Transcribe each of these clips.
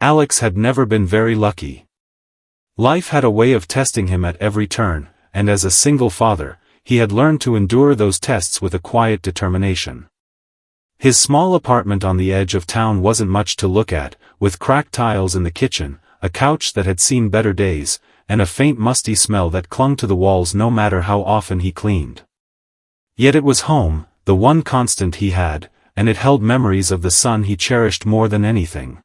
Alex had never been very lucky. Life had a way of testing him at every turn, and as a single father, he had learned to endure those tests with a quiet determination. His small apartment on the edge of town wasn't much to look at, with cracked tiles in the kitchen, a couch that had seen better days, and a faint musty smell that clung to the walls no matter how often he cleaned. Yet it was home, the one constant he had, and it held memories of the son he cherished more than anything.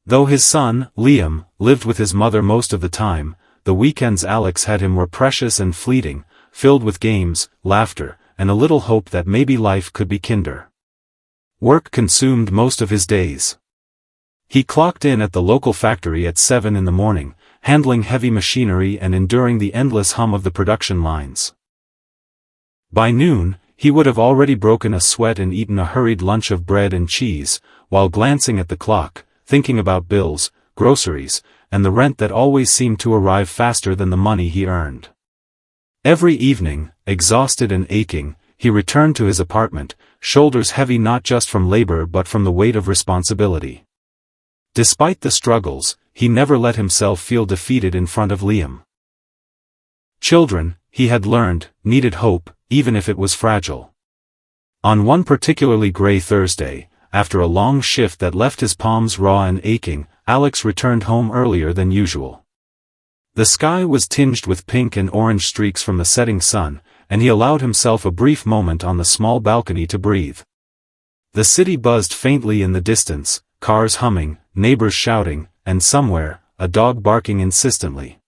Though his son, Liam, lived with his mother most of the time, the weekends Alex had him were precious and fleeting, filled with games, laughter, and a little hope that maybe life could be kinder. Work consumed most of his days. He clocked in at the local factory at 7 in the morning, handling heavy machinery and enduring the endless hum of the production lines. By noon, he would have already broken a sweat and eaten a hurried lunch of bread and cheese, while glancing at the clock, thinking about bills, groceries, and the rent that always seemed to arrive faster than the money he earned. Every evening, exhausted and aching, he returned to his apartment, shoulders heavy not just from labor but from the weight of responsibility. Despite the struggles, he never let himself feel defeated in front of Liam. Children, he had learned, needed hope, even if it was fragile. On one particularly gray Thursday, after a long shift that left his palms raw and aching, Alex returned home earlier than usual. The sky was tinged with pink and orange streaks from the setting sun, and he allowed himself a brief moment on the small balcony to breathe. The city buzzed faintly in the distance, cars humming, neighbors shouting, and somewhere, a dog barking insistently.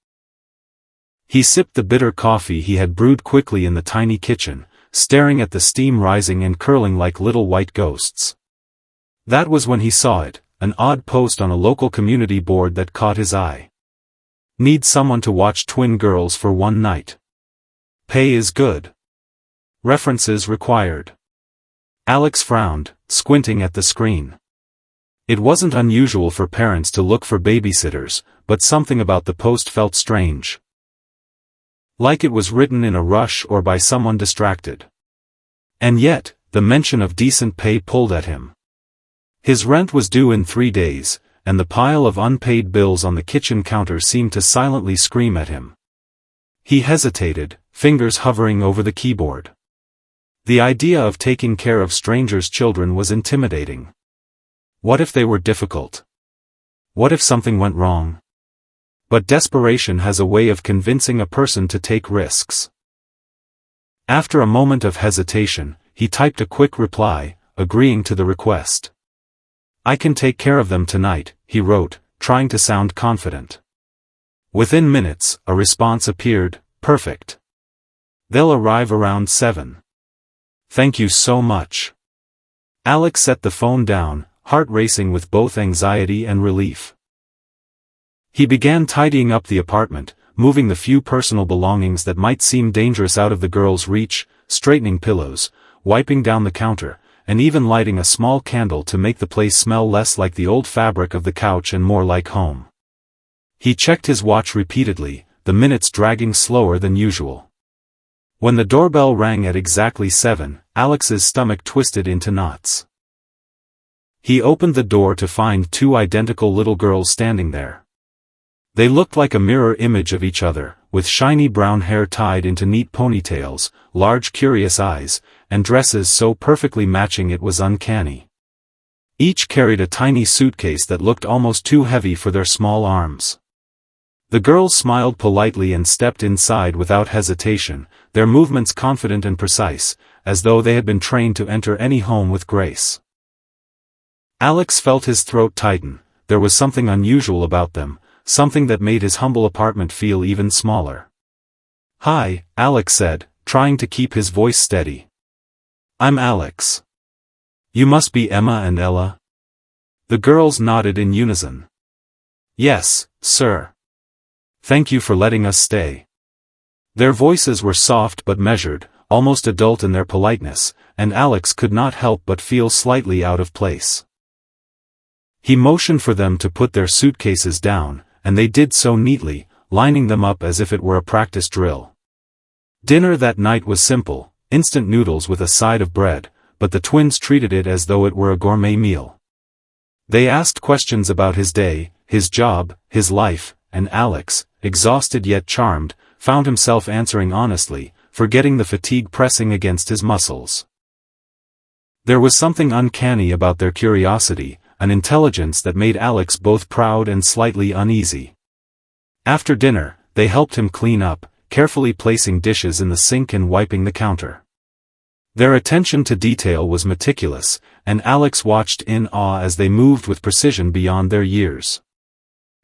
He sipped the bitter coffee he had brewed quickly in the tiny kitchen, staring at the steam rising and curling like little white ghosts. That was when he saw it, an odd post on a local community board that caught his eye. Need someone to watch twin girls for one night. Pay is good. References required. Alex frowned, squinting at the screen. It wasn't unusual for parents to look for babysitters, but something about the post felt strange. Like it was written in a rush or by someone distracted. And yet, the mention of decent pay pulled at him. His rent was due in 3 days, and the pile of unpaid bills on the kitchen counter seemed to silently scream at him. He hesitated, fingers hovering over the keyboard. The idea of taking care of strangers' children was intimidating. What if they were difficult? What if something went wrong? But desperation has a way of convincing a person to take risks. After a moment of hesitation, he typed a quick reply, agreeing to the request. "I can take care of them tonight," he wrote, trying to sound confident. Within minutes, a response appeared, "Perfect. They'll arrive around 7. Thank you so much." Alex set the phone down, heart racing with both anxiety and relief. He began tidying up the apartment, moving the few personal belongings that might seem dangerous out of the girl's reach, straightening pillows, wiping down the counter, and even lighting a small candle to make the place smell less like the old fabric of the couch and more like home. He checked his watch repeatedly, the minutes dragging slower than usual. When the doorbell rang at exactly 7, Alex's stomach twisted into knots. He opened the door to find 2 identical little girls standing there. They looked like a mirror image of each other, with shiny brown hair tied into neat ponytails, large curious eyes, and dresses so perfectly matching it was uncanny. Each carried a tiny suitcase that looked almost too heavy for their small arms. The girls smiled politely and stepped inside without hesitation, their movements confident and precise, as though they had been trained to enter any home with grace. Alex felt his throat tighten. There was something unusual about them, something that made his humble apartment feel even smaller. "Hi," Alex said, trying to keep his voice steady. "I'm Alex. You must be Emma and Ella?" The girls nodded in unison. "Yes, sir. Thank you for letting us stay." Their voices were soft but measured, almost adult in their politeness, and Alex could not help but feel slightly out of place. He motioned for them to put their suitcases down, and they did so neatly, lining them up as if it were a practice drill. Dinner that night was simple, instant noodles with a side of bread, but the twins treated it as though it were a gourmet meal. They asked questions about his day, his job, his life, and Alex, exhausted yet charmed, found himself answering honestly, forgetting the fatigue pressing against his muscles. There was something uncanny about their curiosity, an intelligence that made Alex both proud and slightly uneasy. After dinner, they helped him clean up, carefully placing dishes in the sink and wiping the counter. Their attention to detail was meticulous, and Alex watched in awe as they moved with precision beyond their years.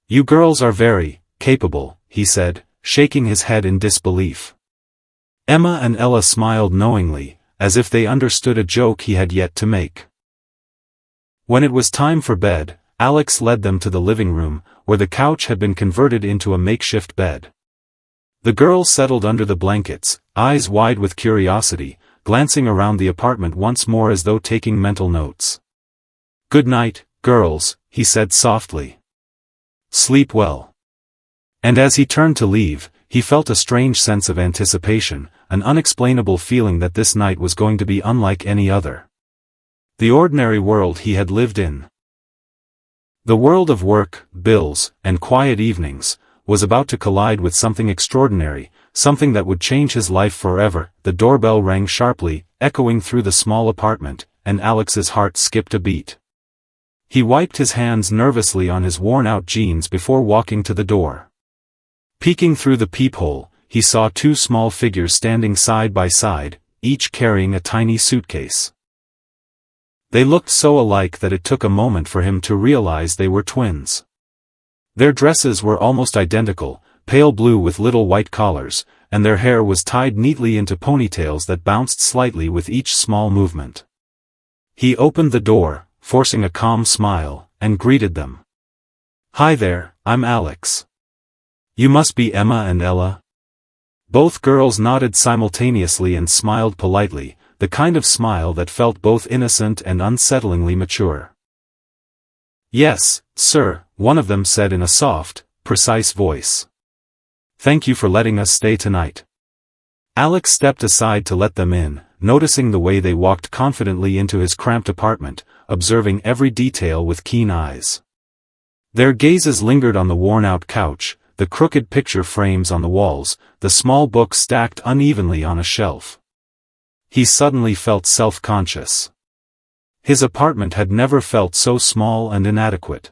"You girls are very capable," he said, shaking his head in disbelief. Emma and Ella smiled knowingly, as if they understood a joke he had yet to make. When it was time for bed, Alex led them to the living room, where the couch had been converted into a makeshift bed. The girls settled under the blankets, eyes wide with curiosity, glancing around the apartment once more as though taking mental notes. "Good night, girls," he said softly. "Sleep well." And as he turned to leave, he felt a strange sense of anticipation, an unexplainable feeling that this night was going to be unlike any other. The ordinary world he had lived in, the world of work, bills, and quiet evenings, was about to collide with something extraordinary, something that would change his life forever. The doorbell rang sharply, echoing through the small apartment, and Alex's heart skipped a beat. He wiped his hands nervously on his worn-out jeans before walking to the door. Peeking through the peephole, he saw two small figures standing side by side, each carrying a tiny suitcase. They looked so alike that it took a moment for him to realize they were twins. Their dresses were almost identical, pale blue with little white collars, and their hair was tied neatly into ponytails that bounced slightly with each small movement. He opened the door, forcing a calm smile, and greeted them. "Hi there, I'm Alex. You must be Emma and Ella?" Both girls nodded simultaneously and smiled politely, the kind of smile that felt both innocent and unsettlingly mature. "Yes, sir," one of them said in a soft, precise voice. "Thank you for letting us stay tonight." Alex stepped aside to let them in, noticing the way they walked confidently into his cramped apartment, observing every detail with keen eyes. Their gazes lingered on the worn-out couch, the crooked picture frames on the walls, the small books stacked unevenly on a shelf. He suddenly felt self-conscious. His apartment had never felt so small and inadequate.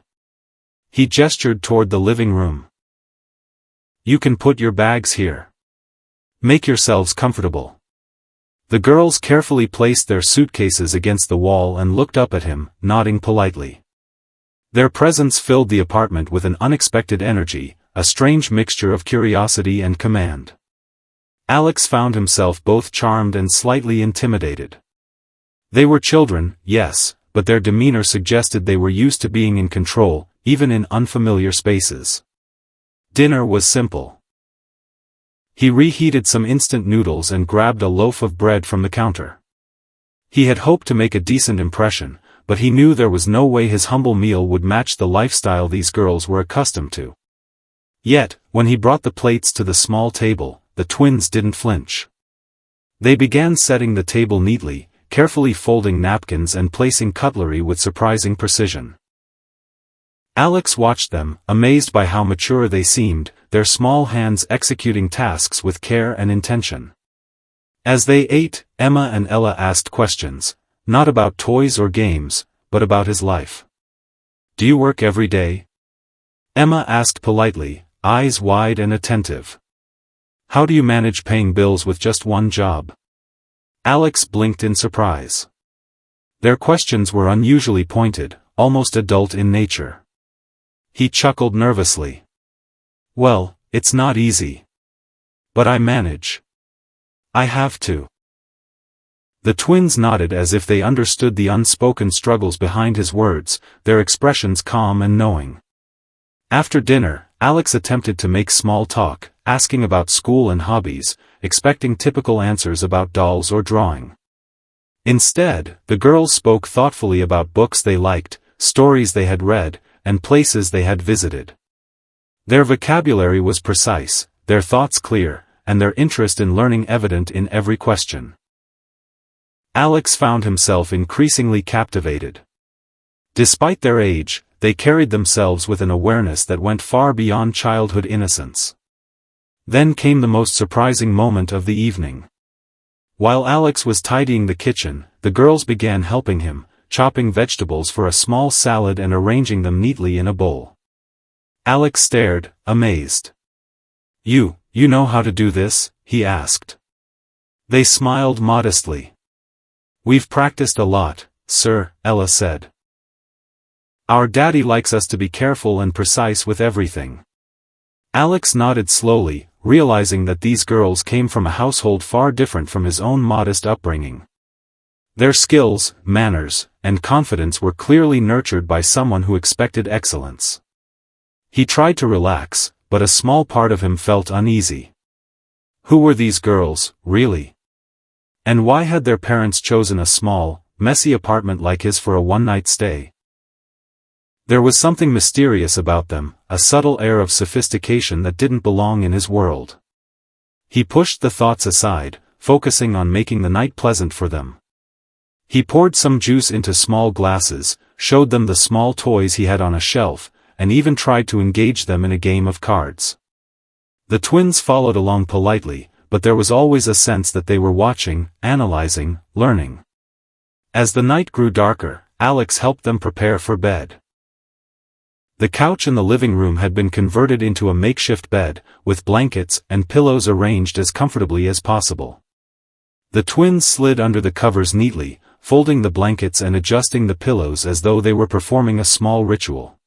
He gestured toward the living room. "You can put your bags here. Make yourselves comfortable." The girls carefully placed their suitcases against the wall and looked up at him, nodding politely. Their presence filled the apartment with an unexpected energy, a strange mixture of curiosity and command. Alex found himself both charmed and slightly intimidated. They were children, yes, but their demeanor suggested they were used to being in control, even in unfamiliar spaces. Dinner was simple. He reheated some instant noodles and grabbed a loaf of bread from the counter. He had hoped to make a decent impression, but he knew there was no way his humble meal would match the lifestyle these girls were accustomed to. Yet, when he brought the plates to the small table, the twins didn't flinch. They began setting the table neatly, carefully folding napkins and placing cutlery with surprising precision. Alex watched them, amazed by how mature they seemed, their small hands executing tasks with care and intention. As they ate, Emma and Ella asked questions, not about toys or games, but about his life. "Do you work every day?" Emma asked politely, eyes wide and attentive. "How do you manage paying bills with just one job?" Alex blinked in surprise. Their questions were unusually pointed, almost adult in nature. He chuckled nervously. "Well, it's not easy. But I manage. I have to." The twins nodded as if they understood the unspoken struggles behind his words, their expressions calm and knowing. After dinner, Alex attempted to make small talk, asking about school and hobbies, expecting typical answers about dolls or drawing. Instead, the girls spoke thoughtfully about books they liked, stories they had read, and places they had visited. Their vocabulary was precise, their thoughts clear, and their interest in learning evident in every question. Alex found himself increasingly captivated. Despite their age, they carried themselves with an awareness that went far beyond childhood innocence. Then came the most surprising moment of the evening. While Alex was tidying the kitchen, the girls began helping him, chopping vegetables for a small salad and arranging them neatly in a bowl. Alex stared, amazed. You know how to do this?" he asked. They smiled modestly. "We've practiced a lot, sir," Ella said. "Our daddy likes us to be careful and precise with everything." Alex nodded slowly, realizing that these girls came from a household far different from his own modest upbringing. Their skills, manners, and confidence were clearly nurtured by someone who expected excellence. He tried to relax, but a small part of him felt uneasy. Who were these girls, really? And why had their parents chosen a small, messy apartment like his for a one-night stay? There was something mysterious about them, a subtle air of sophistication that didn't belong in his world. He pushed the thoughts aside, focusing on making the night pleasant for them. He poured some juice into small glasses, showed them the small toys he had on a shelf, and even tried to engage them in a game of cards. The twins followed along politely, but there was always a sense that they were watching, analyzing, learning. As the night grew darker, Alex helped them prepare for bed. The couch in the living room had been converted into a makeshift bed, with blankets and pillows arranged as comfortably as possible. The twins slid under the covers neatly, folding the blankets and adjusting the pillows as though they were performing a small ritual.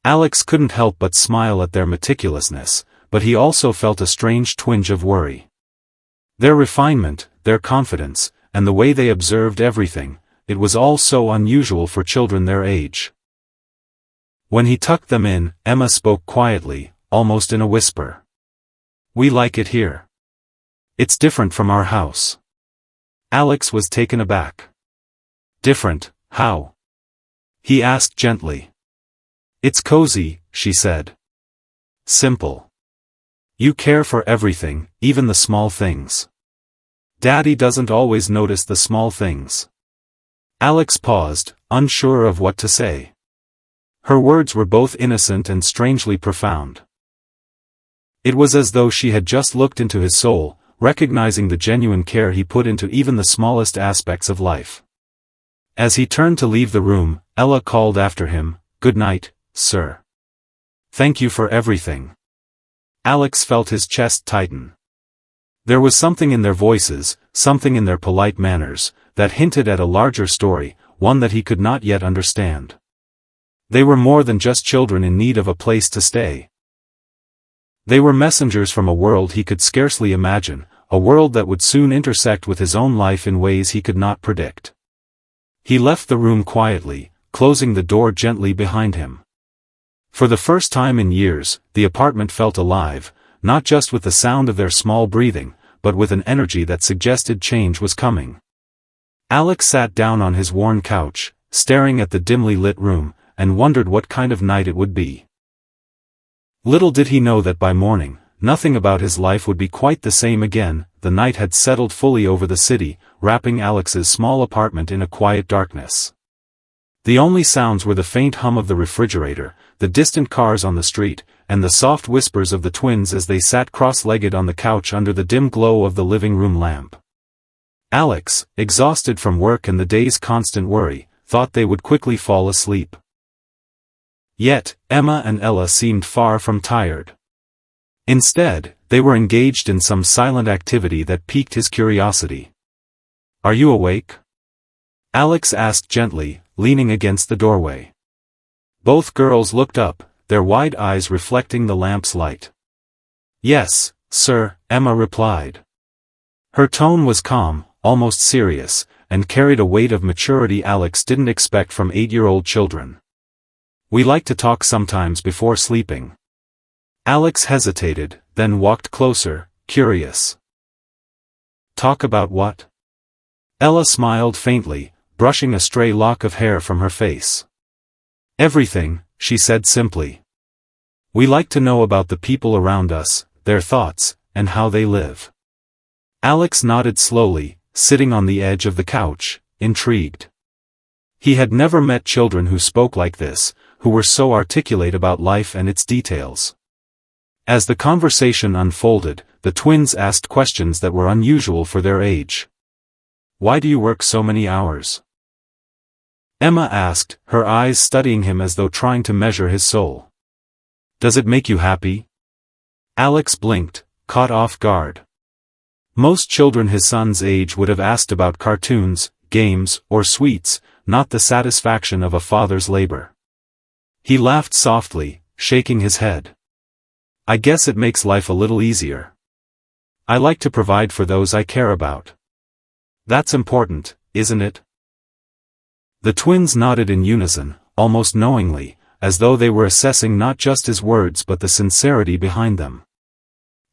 Alex couldn't help but smile at their meticulousness, but he also felt a strange twinge of worry. Their refinement, their confidence, and the way they observed everything, it was all so unusual for children their age. When he tucked them in, Emma spoke quietly, almost in a whisper. "We like it here. It's different from our house." Alex was taken aback. "Different, how?" he asked gently. "It's cozy," she said. "Simple. You care for everything, even the small things. Daddy doesn't always notice the small things." Alex paused, unsure of what to say. Her words were both innocent and strangely profound. It was as though she had just looked into his soul, recognizing the genuine care he put into even the smallest aspects of life. As he turned to leave the room, Ella called after him, "Good night, sir. Thank you for everything." Alex felt his chest tighten. There was something in their voices, something in their polite manners, that hinted at a larger story, one that he could not yet understand. They were more than just children in need of a place to stay. They were messengers from a world he could scarcely imagine, a world that would soon intersect with his own life in ways he could not predict. He left the room quietly, closing the door gently behind him. For the first time in years, the apartment felt alive, not just with the sound of their small breathing, but with an energy that suggested change was coming. Alex sat down on his worn couch, staring at the dimly lit room, and wondered what kind of night it would be. Little did he know that by morning, nothing about his life would be quite the same again. The night had settled fully over the city, wrapping Alex's small apartment in a quiet darkness. The only sounds were the faint hum of the refrigerator, the distant cars on the street, and the soft whispers of the twins as they sat cross-legged on the couch under the dim glow of the living room lamp. Alex, exhausted from work and the day's constant worry, thought they would quickly fall asleep. Yet, Emma and Ella seemed far from tired. Instead, they were engaged in some silent activity that piqued his curiosity. "Are you awake?" Alex asked gently, leaning against the doorway. Both girls looked up, their wide eyes reflecting the lamp's light. "Yes, sir," Emma replied. Her tone was calm, almost serious, and carried a weight of maturity Alex didn't expect from 8-year-old children. "We like to talk sometimes before sleeping." Alex hesitated, then walked closer, curious. "Talk about what?" Ella smiled faintly, brushing a stray lock of hair from her face. "Everything," she said simply. "We like to know about the people around us, their thoughts, and how they live." Alex nodded slowly, sitting on the edge of the couch, intrigued. He had never met children who spoke like this, who were so articulate about life and its details. As the conversation unfolded, the twins asked questions that were unusual for their age. "Why do you work so many hours?" Emma asked, her eyes studying him as though trying to measure his soul. "Does it make you happy?" Alex blinked, caught off guard. Most children his son's age would have asked about cartoons, games, or sweets, not the satisfaction of a father's labor. He laughed softly, shaking his head. "I guess it makes life a little easier. I like to provide for those I care about. That's important, isn't it?" The twins nodded in unison, almost knowingly, as though they were assessing not just his words but the sincerity behind them.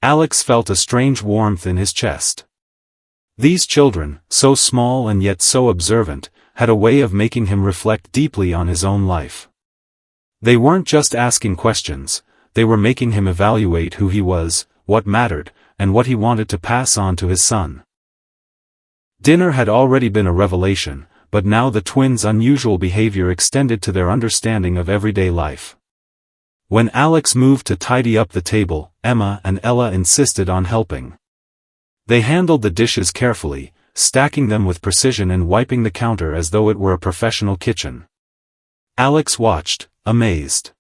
Alex felt a strange warmth in his chest. These children, so small and yet so observant, had a way of making him reflect deeply on his own life. They weren't just asking questions, they were making him evaluate who he was, what mattered, and what he wanted to pass on to his son. Dinner had already been a revelation, but now the twins' unusual behavior extended to their understanding of everyday life. When Alex moved to tidy up the table, Emma and Ella insisted on helping. They handled the dishes carefully, stacking them with precision and wiping the counter as though it were a professional kitchen. Alex watched, amazed.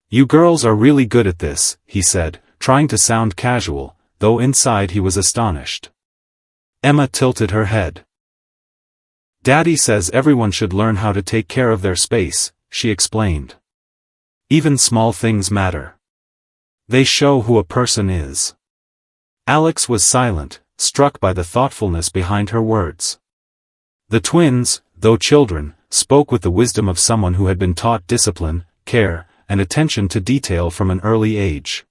"You girls are really good at this," he said, trying to sound casual, though inside he was astonished. Emma tilted her head. "Daddy says everyone should learn how to take care of their space," she explained. "Even small things matter. They show who a person is." Alex was silent, struck by the thoughtfulness behind her words. The twins, though children, spoke with the wisdom of someone who had been taught discipline, care, and attention to detail from an early age.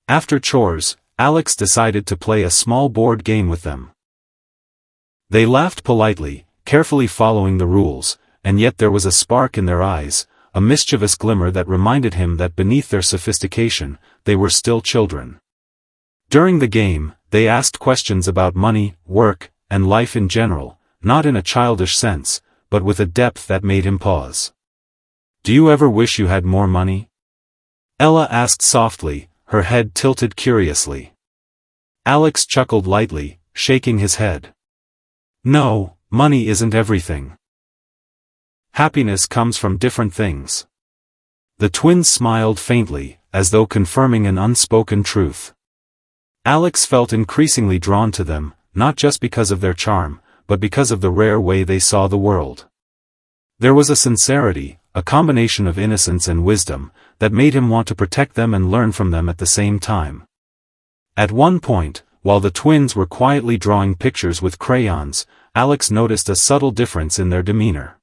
After chores, Alex decided to play a small board game with them. They laughed politely, carefully following the rules, and yet there was a spark in their eyes, a mischievous glimmer that reminded him that beneath their sophistication, they were still children. During the game, they asked questions about money, work, and life in general, not in a childish sense, but with a depth that made him pause. "Do you ever wish you had more money?" Ella asked softly, her head tilted curiously. Alex chuckled lightly, shaking his head. "No, money isn't everything. Happiness comes from different things." The twins smiled faintly, as though confirming an unspoken truth. Alex felt increasingly drawn to them, not just because of their charm, but because of the rare way they saw the world. There was a sincerity, a combination of innocence and wisdom, that made him want to protect them and learn from them at the same time. At one point, while the twins were quietly drawing pictures with crayons, Alex noticed a subtle difference in their demeanor.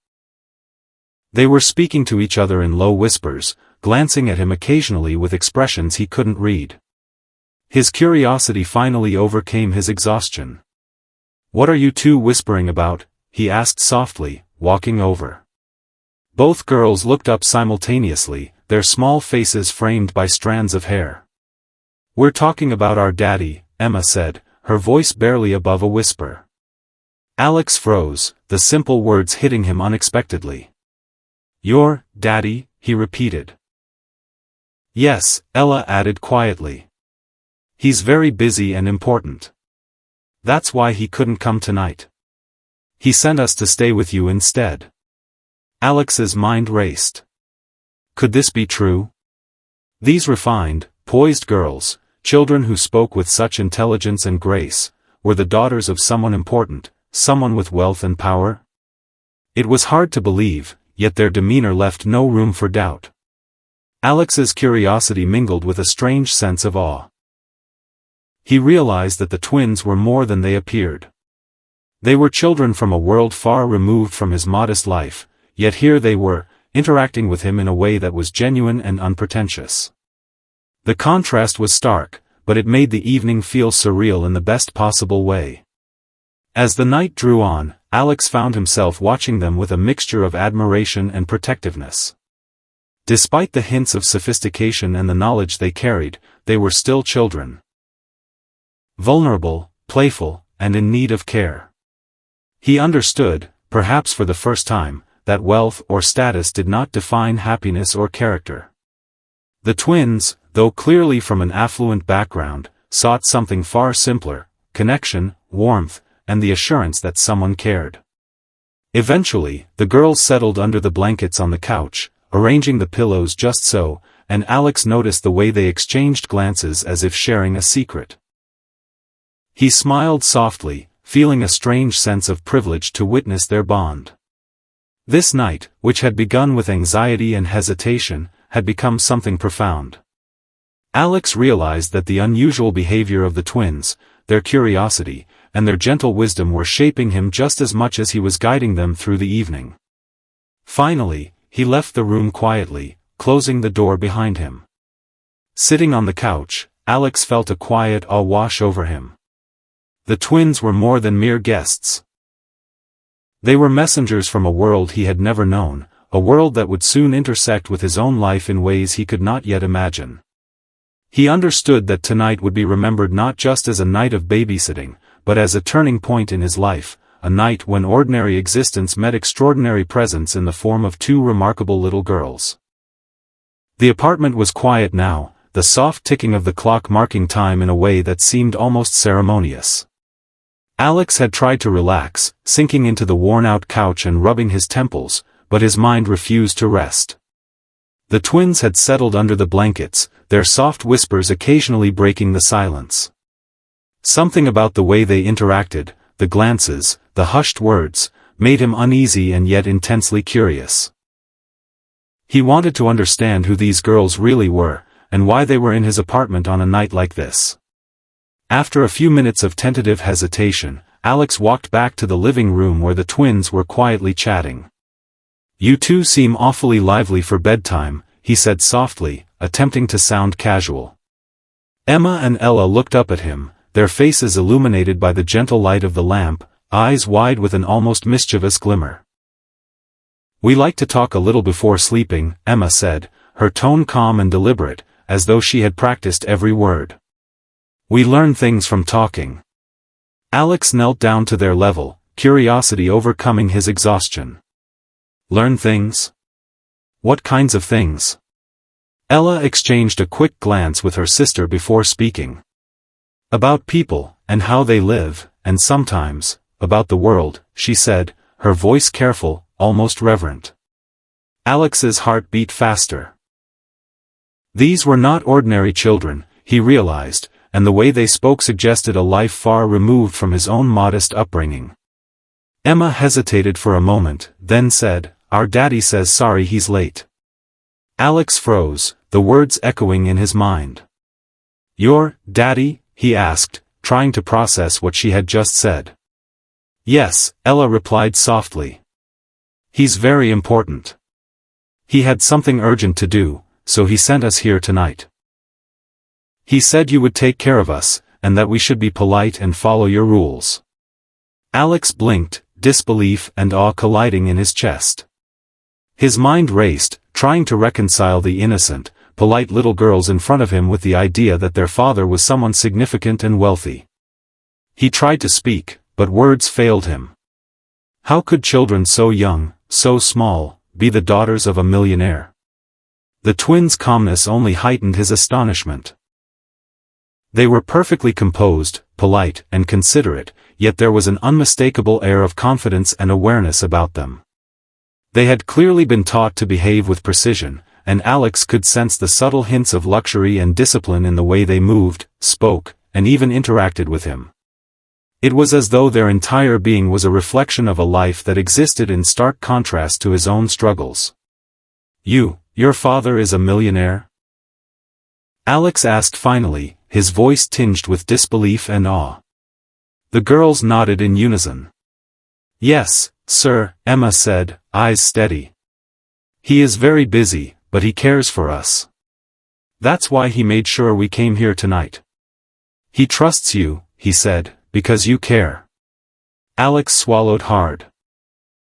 They were speaking to each other in low whispers, glancing at him occasionally with expressions he couldn't read. His curiosity finally overcame his exhaustion. "What are you two whispering about?" he asked softly, walking over. Both girls looked up simultaneously, their small faces framed by strands of hair. "We're talking about our daddy," Emma said, her voice barely above a whisper. Alex froze, the simple words hitting him unexpectedly. "Your daddy?" he repeated. "Yes," Ella added quietly. "He's very busy and important. That's why he couldn't come tonight. He sent us to stay with you instead." Alex's mind raced. Could this be true? These refined, poised girls, children who spoke with such intelligence and grace, were the daughters of someone important, someone with wealth and power? It was hard to believe, yet their demeanor left no room for doubt. Alex's curiosity mingled with a strange sense of awe. He realized that the twins were more than they appeared. They were children from a world far removed from his modest life, yet here they were, interacting with him in a way that was genuine and unpretentious. The contrast was stark, but it made the evening feel surreal in the best possible way. As the night drew on, Alex found himself watching them with a mixture of admiration and protectiveness. Despite the hints of sophistication and the knowledge they carried, they were still children. Vulnerable, playful, and in need of care. He understood, perhaps for the first time, that wealth or status did not define happiness or character. The twins, though clearly from an affluent background, sought something far simpler: connection, warmth, and the assurance that someone cared. Eventually, the girls settled under the blankets on the couch, arranging the pillows just so, and Alex noticed the way they exchanged glances as if sharing a secret. He smiled softly, feeling a strange sense of privilege to witness their bond. This night, which had begun with anxiety and hesitation, had become something profound. Alex realized that the unusual behavior of the twins, their curiosity, and their gentle wisdom were shaping him just as much as he was guiding them through the evening. Finally, he left the room quietly, closing the door behind him. Sitting on the couch, Alex felt a quiet awe wash over him. The twins were more than mere guests. They were messengers from a world he had never known, a world that would soon intersect with his own life in ways he could not yet imagine. He understood that tonight would be remembered not just as a night of babysitting, but as a turning point in his life, a night when ordinary existence met extraordinary presence in the form of two remarkable little girls. The apartment was quiet now, the soft ticking of the clock marking time in a way that seemed almost ceremonious. Alex had tried to relax, sinking into the worn-out couch and rubbing his temples, but his mind refused to rest. The twins had settled under the blankets, their soft whispers occasionally breaking the silence. Something about the way they interacted, the glances, the hushed words, made him uneasy and yet intensely curious. He wanted to understand who these girls really were, and why they were in his apartment on a night like this. After a few minutes of tentative hesitation, Alex walked back to the living room where the twins were quietly chatting. "You two seem awfully lively for bedtime," he said softly, attempting to sound casual. Emma and Ella looked up at him, their faces illuminated by the gentle light of the lamp, eyes wide with an almost mischievous glimmer. "We like to talk a little before sleeping," Emma said, her tone calm and deliberate, as though she had practiced every word. "We learn things from talking." Alex knelt down to their level, curiosity overcoming his exhaustion. "Learn things? What kinds of things?" Ella exchanged a quick glance with her sister before speaking. "About people, and how they live, and sometimes, about the world," she said, her voice careful, almost reverent. Alex's heart beat faster. These were not ordinary children, he realized, and the way they spoke suggested a life far removed from his own modest upbringing. Emma hesitated for a moment, then said, "Our daddy says sorry he's late." Alex froze, the words echoing in his mind. "Your daddy?" he asked, trying to process what she had just said. "Yes," Ella replied softly. "He's very important. He had something urgent to do, so he sent us here tonight. He said you would take care of us, and that we should be polite and follow your rules." Alex blinked, disbelief and awe colliding in his chest. His mind raced, trying to reconcile the innocent, polite little girls in front of him with the idea that their father was someone significant and wealthy. He tried to speak, but words failed him. How could children so young, so small, be the daughters of a millionaire? The twins' calmness only heightened his astonishment. They were perfectly composed, polite, and considerate, yet there was an unmistakable air of confidence and awareness about them. They had clearly been taught to behave with precision, and Alex could sense the subtle hints of luxury and discipline in the way they moved, spoke, and even interacted with him. It was as though their entire being was a reflection of a life that existed in stark contrast to his own struggles. Your father is a millionaire?" Alex asked finally, his voice tinged with disbelief and awe. The girls nodded in unison. "Yes, sir," Emma said, eyes steady. "He is very busy, but he cares for us. That's why he made sure we came here tonight. He trusts you," he said, "because you care." Alex swallowed hard.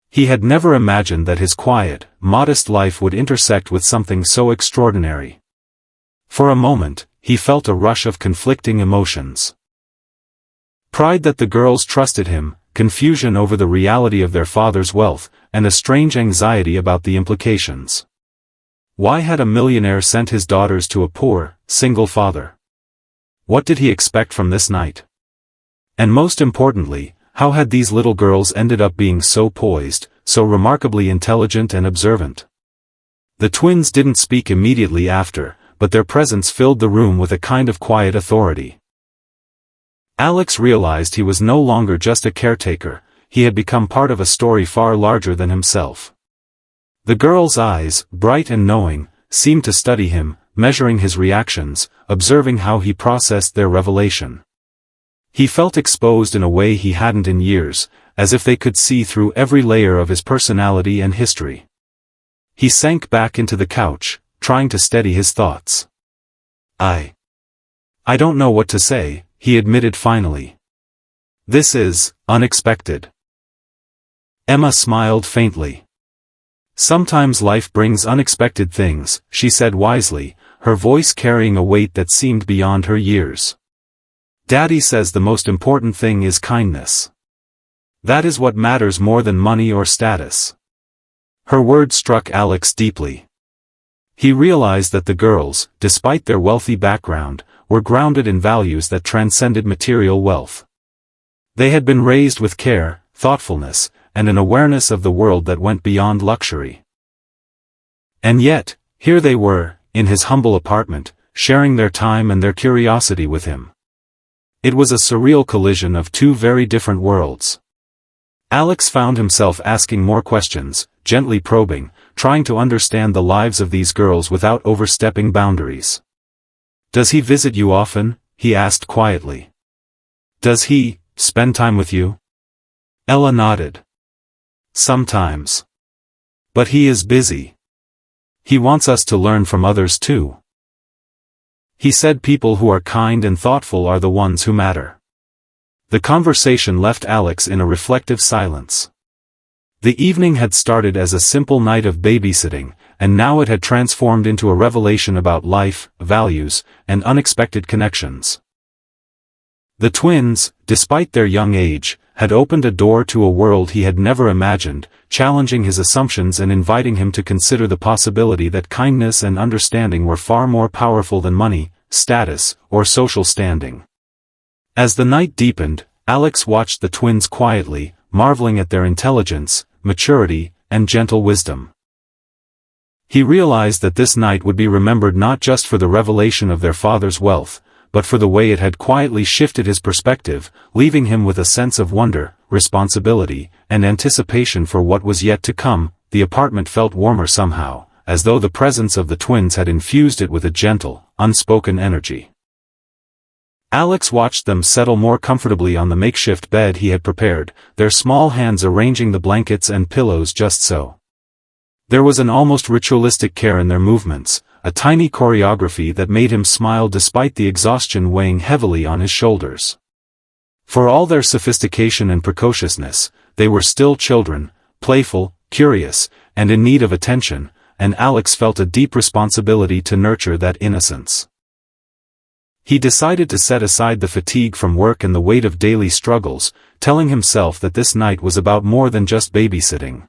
He had never imagined that his quiet, modest life would intersect with something so extraordinary. For a moment, he felt a rush of conflicting emotions. Pride that the girls trusted him, confusion over the reality of their father's wealth, and a strange anxiety about the implications. Why had a millionaire sent his daughters to a poor, single father? What did he expect from this night? And most importantly, how had these little girls ended up being so poised, so remarkably intelligent and observant? The twins didn't speak immediately after, but their presence filled the room with a kind of quiet authority. Alex realized he was no longer just a caretaker, he had become part of a story far larger than himself. The girls' eyes, bright and knowing, seemed to study him, measuring his reactions, observing how he processed their revelation. He felt exposed in a way he hadn't in years, as if they could see through every layer of his personality and history. He sank back into the couch, trying to steady his thoughts. I don't know what to say, he admitted finally. This is unexpected. Emma smiled faintly. Sometimes life brings unexpected things, she said wisely, her voice carrying a weight that seemed beyond her years. Daddy says the most important thing is kindness. That is what matters more than money or status. Her words struck Alex deeply. He realized that the girls, despite their wealthy background, were grounded in values that transcended material wealth. They had been raised with care, thoughtfulness, and an awareness of the world that went beyond luxury. And yet, here they were, in his humble apartment, sharing their time and their curiosity with him. It was a surreal collision of two very different worlds. Alex found himself asking more questions, gently probing, trying to understand the lives of these girls without overstepping boundaries. Does he visit you often? He asked quietly. Does he spend time with you? Ella nodded. Sometimes. But he is busy. He wants us to learn from others too. He said people who are kind and thoughtful are the ones who matter. The conversation left Alex in a reflective silence. The evening had started as a simple night of babysitting, and now it had transformed into a revelation about life, values, and unexpected connections. The twins, despite their young age, had opened a door to a world he had never imagined, challenging his assumptions and inviting him to consider the possibility that kindness and understanding were far more powerful than money, status, or social standing. As the night deepened, Alex watched the twins quietly, marveling at their intelligence, maturity, and gentle wisdom. He realized that this night would be remembered not just for the revelation of their father's wealth, but for the way it had quietly shifted his perspective, leaving him with a sense of wonder, responsibility, and anticipation for what was yet to come. The apartment felt warmer somehow, as though the presence of the twins had infused it with a gentle, unspoken energy. Alex watched them settle more comfortably on the makeshift bed he had prepared, their small hands arranging the blankets and pillows just so. There was an almost ritualistic care in their movements, a tiny choreography that made him smile despite the exhaustion weighing heavily on his shoulders. For all their sophistication and precociousness, they were still children, playful, curious, and in need of attention, and Alex felt a deep responsibility to nurture that innocence. He decided to set aside the fatigue from work and the weight of daily struggles, telling himself that this night was about more than just babysitting.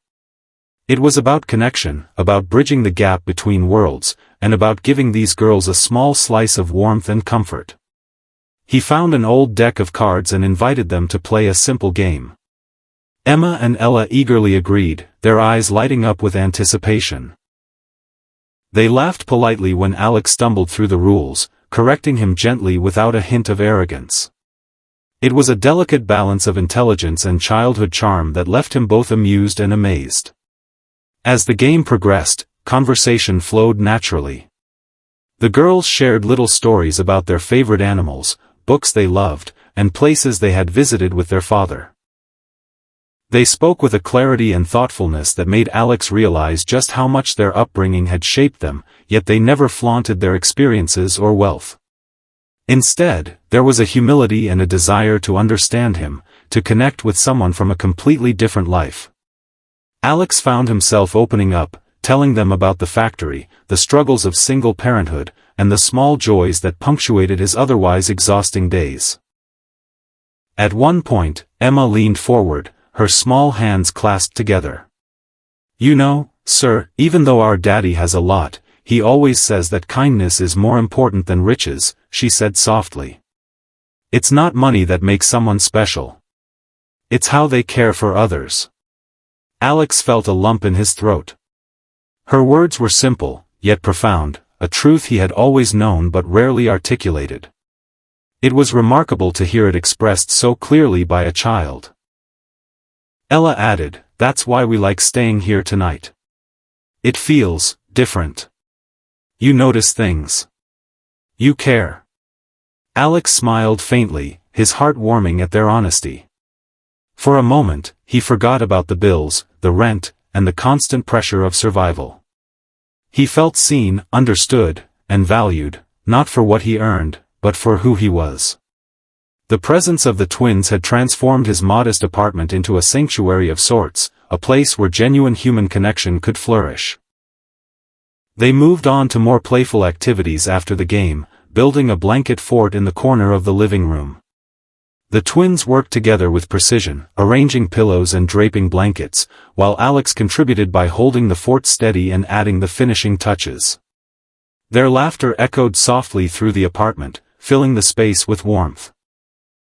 It was about connection, about bridging the gap between worlds, and about giving these girls a small slice of warmth and comfort. He found an old deck of cards and invited them to play a simple game. Emma and Ella eagerly agreed, their eyes lighting up with anticipation. They laughed politely when Alex stumbled through the rules, correcting him gently without a hint of arrogance. It was a delicate balance of intelligence and childhood charm that left him both amused and amazed. As the game progressed, conversation flowed naturally. The girls shared little stories about their favorite animals, books they loved, and places they had visited with their father. They spoke with a clarity and thoughtfulness that made Alex realize just how much their upbringing had shaped them, yet they never flaunted their experiences or wealth. Instead, there was a humility and a desire to understand him, to connect with someone from a completely different life. Alex found himself opening up, telling them about the factory, the struggles of single parenthood, and the small joys that punctuated his otherwise exhausting days. At one point, Emma leaned forward, her small hands clasped together. "You know, sir, even though our daddy has a lot, he always says that kindness is more important than riches," she said softly. "It's not money that makes someone special. It's how they care for others." Alex felt a lump in his throat. Her words were simple, yet profound, a truth he had always known but rarely articulated. It was remarkable to hear it expressed so clearly by a child. Ella added, "That's why we like staying here tonight. It feels different. You notice things. You care." Alex smiled faintly, his heart warming at their honesty. For a moment, he forgot about the bills, the rent, and the constant pressure of survival. He felt seen, understood, and valued, not for what he earned, but for who he was. The presence of the twins had transformed his modest apartment into a sanctuary of sorts, a place where genuine human connection could flourish. They moved on to more playful activities after the game, building a blanket fort in the corner of the living room. The twins worked together with precision, arranging pillows and draping blankets, while Alex contributed by holding the fort steady and adding the finishing touches. Their laughter echoed softly through the apartment, filling the space with warmth.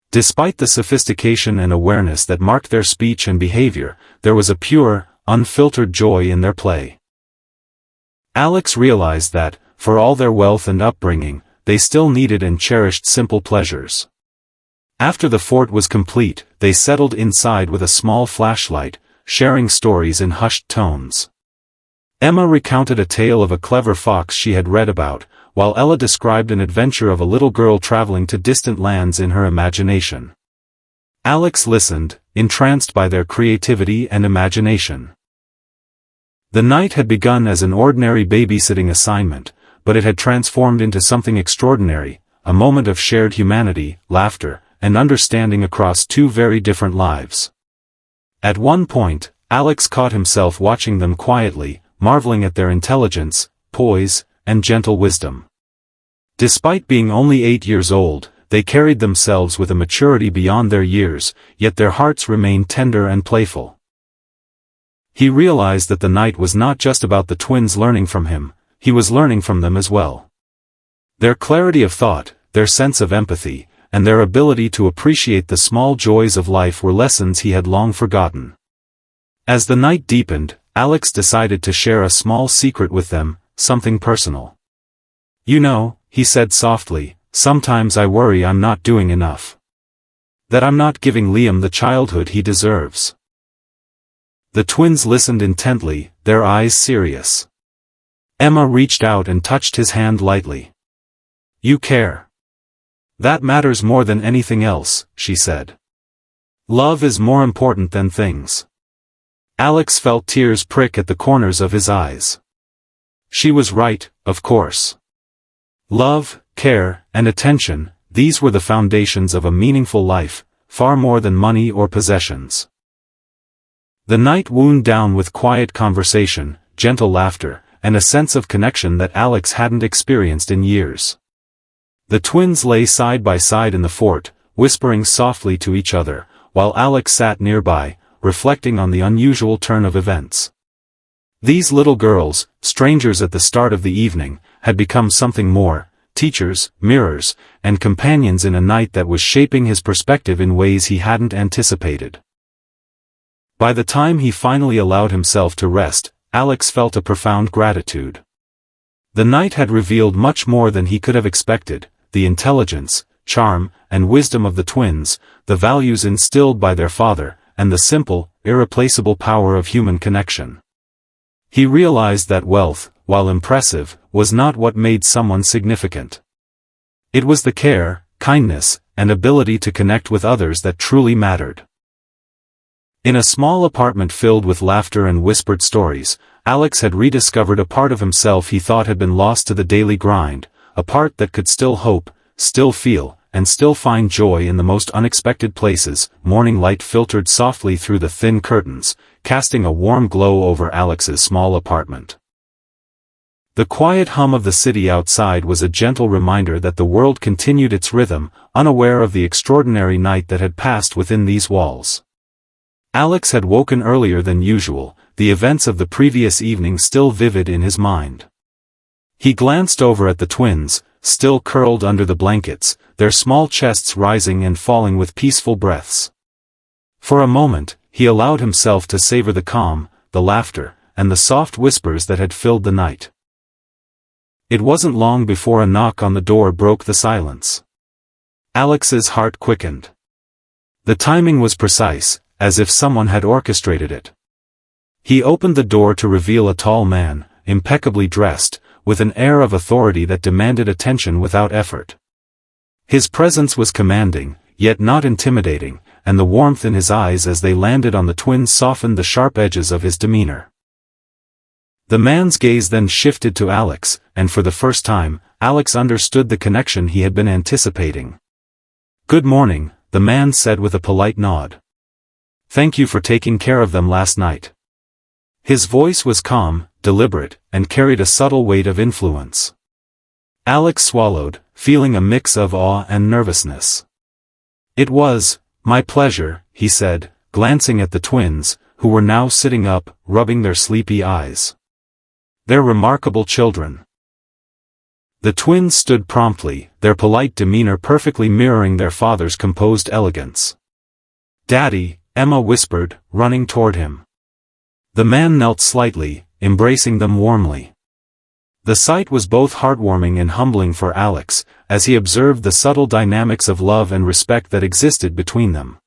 Despite the sophistication and awareness that marked their speech and behavior, there was a pure, unfiltered joy in their play. Alex realized that, for all their wealth and upbringing, they still needed and cherished simple pleasures. After the fort was complete, they settled inside with a small flashlight, sharing stories in hushed tones. Emma recounted a tale of a clever fox she had read about, while Ella described an adventure of a little girl traveling to distant lands in her imagination. Alex listened, entranced by their creativity and imagination. The night had begun as an ordinary babysitting assignment, but it had transformed into something extraordinary, a moment of shared humanity, laughter, and understanding across two very different lives. At one point, Alex caught himself watching them quietly, marveling at their intelligence, poise, and gentle wisdom. Despite being only 8 years old, they carried themselves with a maturity beyond their years, yet their hearts remained tender and playful. He realized that the night was not just about the twins learning from him, he was learning from them as well. Their clarity of thought, their sense of empathy, and their ability to appreciate the small joys of life were lessons he had long forgotten. As the night deepened, Alex decided to share a small secret with them, something personal. "You know," he said softly, "sometimes I worry I'm not doing enough. That I'm not giving Liam the childhood he deserves." The twins listened intently, their eyes serious. Emma reached out and touched his hand lightly. "You care. That matters more than anything else," she said. "Love is more important than things." Alex felt tears prick at the corners of his eyes. She was right, of course. Love, care, and attention, these were the foundations of a meaningful life, far more than money or possessions. The night wound down with quiet conversation, gentle laughter, and a sense of connection that Alex hadn't experienced in years. The twins lay side by side in the fort, whispering softly to each other, while Alex sat nearby, reflecting on the unusual turn of events. These little girls, strangers at the start of the evening, had become something more, teachers, mirrors, and companions in a night that was shaping his perspective in ways he hadn't anticipated. By the time he finally allowed himself to rest, Alex felt a profound gratitude. The night had revealed much more than he could have expected: the intelligence, charm, and wisdom of the twins, the values instilled by their father, and the simple, irreplaceable power of human connection. He realized that wealth, while impressive, was not what made someone significant. It was the care, kindness, and ability to connect with others that truly mattered. In a small apartment filled with laughter and whispered stories, Alex had rediscovered a part of himself he thought had been lost to the daily grind, a part that could still hope, still feel, and still find joy in the most unexpected places. Morning light filtered softly through the thin curtains, casting a warm glow over Alex's small apartment. The quiet hum of the city outside was a gentle reminder that the world continued its rhythm, unaware of the extraordinary night that had passed within these walls. Alex had woken earlier than usual, the events of the previous evening still vivid in his mind. He glanced over at the twins, still curled under the blankets, their small chests rising and falling with peaceful breaths. For a moment, he allowed himself to savor the calm, the laughter, and the soft whispers that had filled the night. It wasn't long before a knock on the door broke the silence. Alex's heart quickened. The timing was precise, as if someone had orchestrated it. He opened the door to reveal a tall man, impeccably dressed, with an air of authority that demanded attention without effort. His presence was commanding, yet not intimidating, and the warmth in his eyes as they landed on the twins softened the sharp edges of his demeanor. The man's gaze then shifted to Alex, and for the first time, Alex understood the connection he had been anticipating. "Good morning," the man said with a polite nod. "Thank you for taking care of them last night." His voice was calm, deliberate, and carried a subtle weight of influence. Alex swallowed, feeling a mix of awe and nervousness. "It was my pleasure," he said, glancing at the twins, who were now sitting up, rubbing their sleepy eyes. "They're remarkable children." The twins stood promptly, their polite demeanor perfectly mirroring their father's composed elegance. "Daddy," Emma whispered, running toward him. The man knelt slightly, embracing them warmly. The sight was both heartwarming and humbling for Alex, as he observed the subtle dynamics of love and respect that existed between them.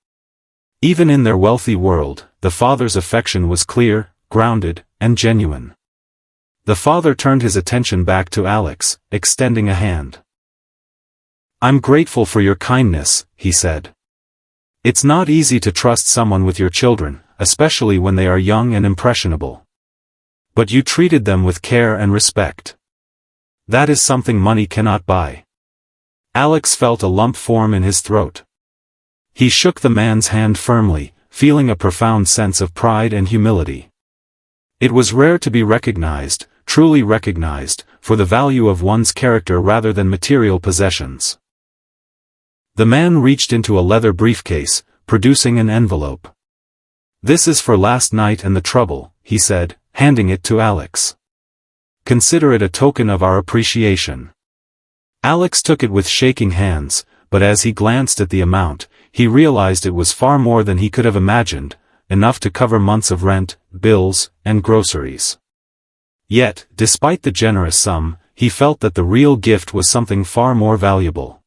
Even in their wealthy world, the father's affection was clear, grounded, and genuine. The father turned his attention back to Alex, extending a hand. "I'm grateful for your kindness," he said. "It's not easy to trust someone with your children, especially when they are young and impressionable. But you treated them with care and respect. That is something money cannot buy." Alex felt a lump form in his throat. He shook the man's hand firmly, feeling a profound sense of pride and humility. It was rare to be recognized, truly recognized, for the value of one's character rather than material possessions. The man reached into a leather briefcase, producing an envelope. "This is for last night and the trouble," he said, handing it to Alex. "Consider it a token of our appreciation." Alex took it with shaking hands, but as he glanced at the amount, he realized it was far more than he could have imagined, enough to cover months of rent, bills, and groceries. Yet, despite the generous sum, he felt that the real gift was something far more valuable.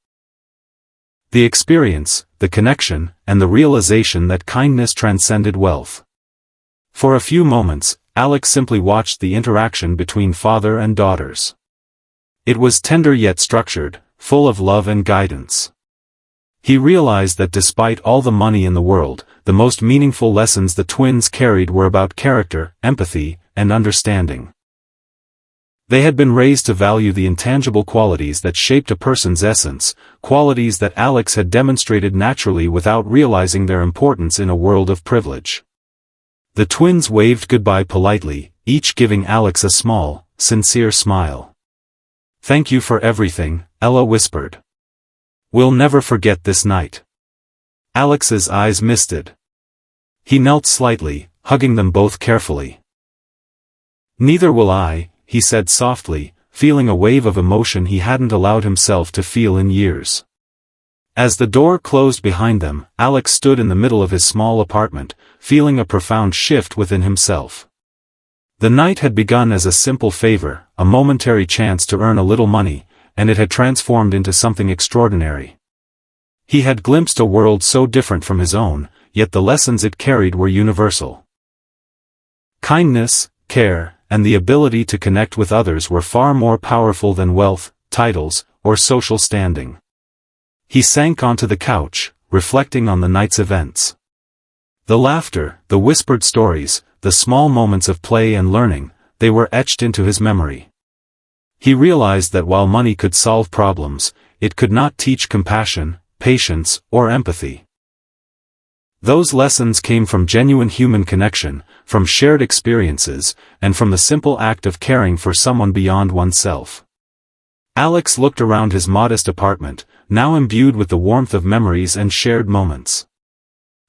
The experience, the connection, and the realization that kindness transcended wealth. For a few moments, Alex simply watched the interaction between father and daughters. It was tender yet structured, full of love and guidance. He realized that despite all the money in the world, the most meaningful lessons the twins carried were about character, empathy, and understanding. They had been raised to value the intangible qualities that shaped a person's essence, qualities that Alex had demonstrated naturally without realizing their importance in a world of privilege. The twins waved goodbye politely, each giving Alex a small, sincere smile. "Thank you for everything," Ella whispered. "We'll never forget this night." Alex's eyes misted. He knelt slightly, hugging them both carefully. "Neither will I," he said softly, feeling a wave of emotion he hadn't allowed himself to feel in years. As the door closed behind them, Alex stood in the middle of his small apartment, feeling a profound shift within himself. The night had begun as a simple favor, a momentary chance to earn a little money, and it had transformed into something extraordinary. He had glimpsed a world so different from his own, yet the lessons it carried were universal. Kindness, care, and the ability to connect with others were far more powerful than wealth, titles, or social standing. He sank onto the couch, reflecting on the night's events. The laughter, the whispered stories, the small moments of play and learning, they were etched into his memory. He realized that while money could solve problems, it could not teach compassion, patience, or empathy. Those lessons came from genuine human connection, from shared experiences, and from the simple act of caring for someone beyond oneself. Alex looked around his modest apartment, now imbued with the warmth of memories and shared moments.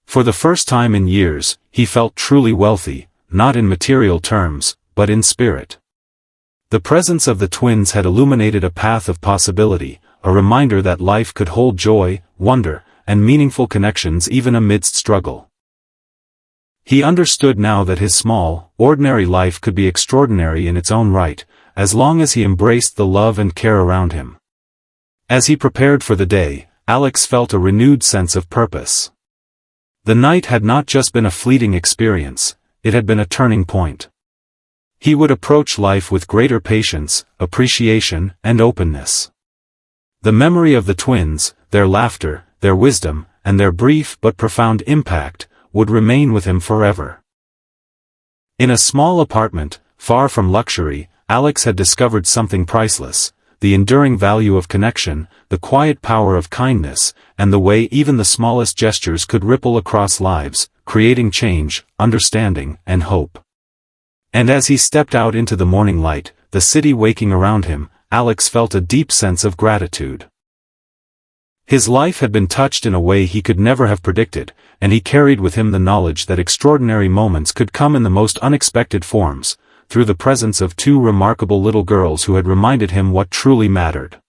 For the first time in years, he felt truly wealthy, not in material terms, but in spirit. The presence of the twins had illuminated a path of possibility, a reminder that life could hold joy, wonder, and meaningful connections even amidst struggle. He understood now that his small, ordinary life could be extraordinary in its own right, as long as he embraced the love and care around him. As he prepared for the day, Alex felt a renewed sense of purpose. The night had not just been a fleeting experience, it had been a turning point. He would approach life with greater patience, appreciation, and openness. The memory of the twins, their laughter, their wisdom, and their brief but profound impact, would remain with him forever. In a small apartment, far from luxury, Alex had discovered something priceless: the enduring value of connection, the quiet power of kindness, and the way even the smallest gestures could ripple across lives, creating change, understanding, and hope. And as he stepped out into the morning light, the city waking around him, Alex felt a deep sense of gratitude. His life had been touched in a way he could never have predicted, and he carried with him the knowledge that extraordinary moments could come in the most unexpected forms, through the presence of two remarkable little girls who had reminded him what truly mattered.